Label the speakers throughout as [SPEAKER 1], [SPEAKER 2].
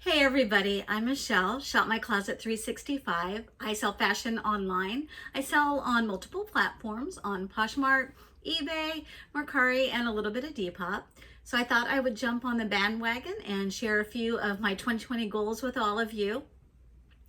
[SPEAKER 1] Hey everybody, I'm Michelle, Shop My Closet 365. I sell fashion online. I sell on multiple platforms on Poshmark, eBay, Mercari, and a little bit of Depop. So I thought I would jump on the bandwagon and share a few of my 2020 goals with all of you.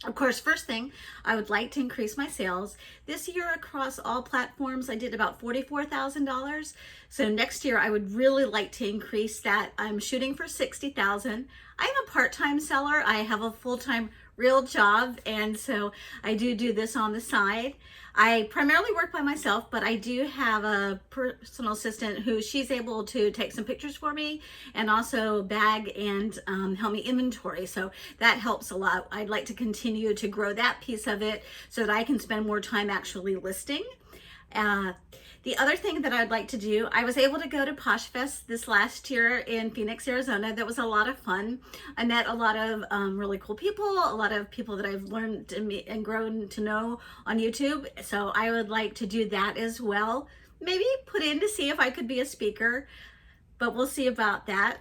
[SPEAKER 1] Of course, first thing, I would like to increase my sales. This year across all platforms, I did about $44,000. So next year, I would really like to increase that. I'm shooting for $60,000. I'm a part-time seller. I have a full-time real job, and so I do this on the side. I primarily work by myself, but I do have a personal assistant who she's able to take some pictures for me and also bag and help me inventory. So that helps a lot. I'd like to continue to grow that piece of it so that I can spend more time actually listing. The other thing that I'd like to do, I was able to go to Posh Fest this last year in Phoenix, Arizona. That was a lot of fun. I met a lot of really cool people, a lot of people that I've learned to meet and grown to know on YouTube. So I would like to do that as well. Maybe put in to see if I could be a speaker, but we'll see about that.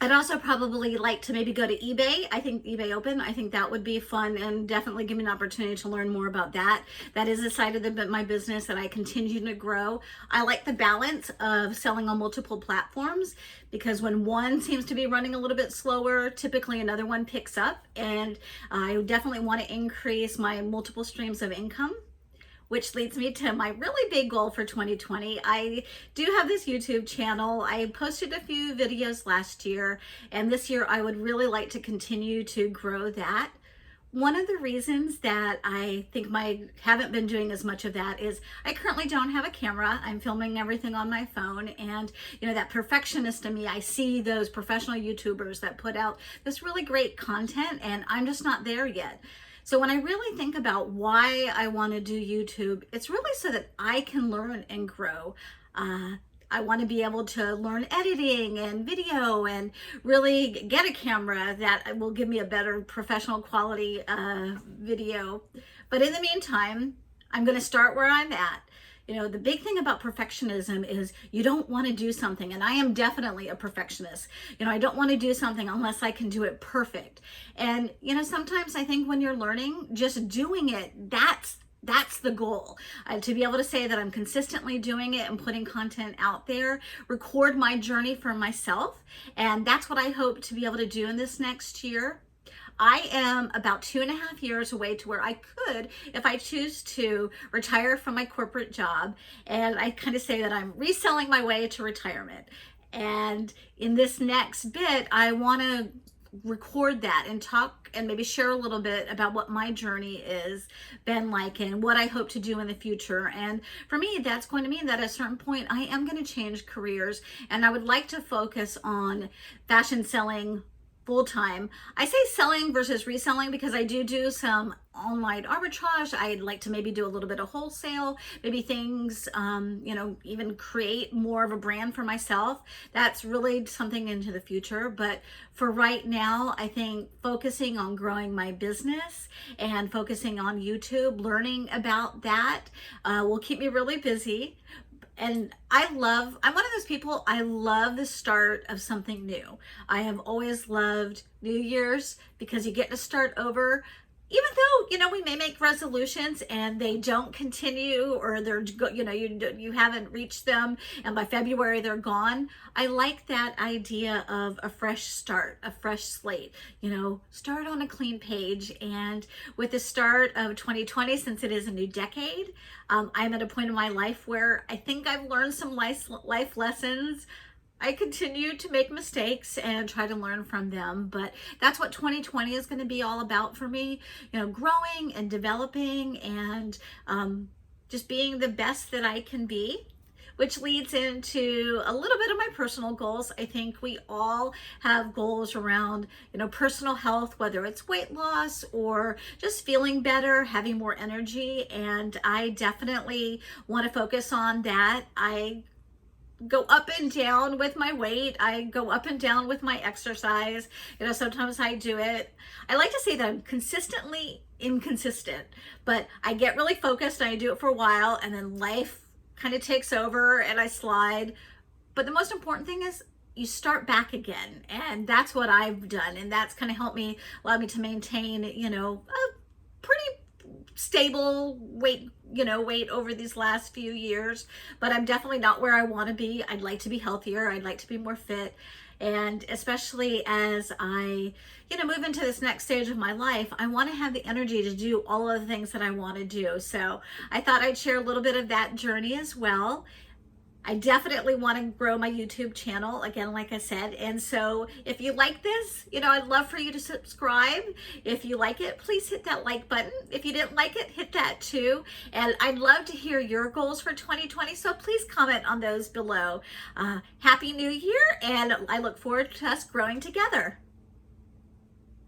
[SPEAKER 1] I'd also probably like to maybe go to eBay. I think eBay Open, I think that would be fun and definitely give me an opportunity to learn more about that. That is a side of my business that I continue to grow. I like the balance of selling on multiple platforms because when one seems to be running a little bit slower, typically another one picks up, and I definitely want to increase my multiple streams of income. Which leads me to my really big goal for 2020. I do have this YouTube channel. I posted a few videos last year, and this year I would really like to continue to grow that. One of the reasons that I think haven't been doing as much of that is I currently don't have a camera. I'm filming everything on my phone, and that perfectionist in me, I see those professional YouTubers that put out this really great content, and I'm just not there yet. So when I really think about why I want to do YouTube, it's really so that I can learn and grow. I want to be able to learn editing and video and really get a camera that will give me a better professional quality video. But in the meantime, I'm going to start where I'm at. The big thing about perfectionism is you don't want to do something, and I am definitely a perfectionist. I don't want to do something unless I can do it perfect. And, sometimes I think when you're learning, just doing it, that's the goal. To be able to say that I'm consistently doing it and putting content out there, record my journey for myself. And that's what I hope to be able to do in this next year. I am about 2.5 years away to where I could, if I choose to, retire from my corporate job. And I kind of say that I'm reselling my way to retirement. And in this next bit, I want to record that and talk and maybe share a little bit about what my journey is been like and what I hope to do in the future. And for me, that's going to mean that at a certain point I am going to change careers, and I would like to focus on fashion selling full-time. I say selling versus reselling because I do some online arbitrage. I'd like to maybe do a little bit of wholesale, maybe things, even create more of a brand for myself. That's really something into the future. But for right now, I think focusing on growing my business and focusing on YouTube, learning about that will keep me really busy. And I'm one of those people, I love the start of something new. I have always loved New Year's because you get to start over. Even though, we may make resolutions and they don't continue, or they're, you haven't reached them and by February they're gone. I like that idea of a fresh start, a fresh slate, start on a clean page. And with the start of 2020, since it is a new decade, I'm at a point in my life where I think I've learned some life lessons. I continue to make mistakes and try to learn from them, but that's what 2020 is going to be all about for me, growing and developing and just being the best that I can be, which leads into a little bit of my personal goals. I think we all have goals around, personal health, whether it's weight loss or just feeling better, having more energy, and I definitely want to focus on that. I go up and down with my weight. I go up and down with my exercise. Sometimes I do it. I like to say that I'm consistently inconsistent, but I get really focused and I do it for a while, and then life kind of takes over and I slide. But the most important thing is, you start back again. And that's what I've done. And that's kind of helped me, allowed me to maintain, you know, a pretty stable weight, weight over these last few years. But I'm definitely not where I want to be. I'd like to be healthier. I'd like to be more fit. And especially as I, move into this next stage of my life, I want to have the energy to do all of the things that I want to do. So I thought I'd share a little bit of that journey as well. I definitely want to grow my YouTube channel, again, like I said. And so if you like this, I'd love for you to subscribe. If you like it, please hit that like button. If you didn't like it, hit that too. And I'd love to hear your goals for 2020. So please comment on those below. Happy New Year, and I look forward to us growing together.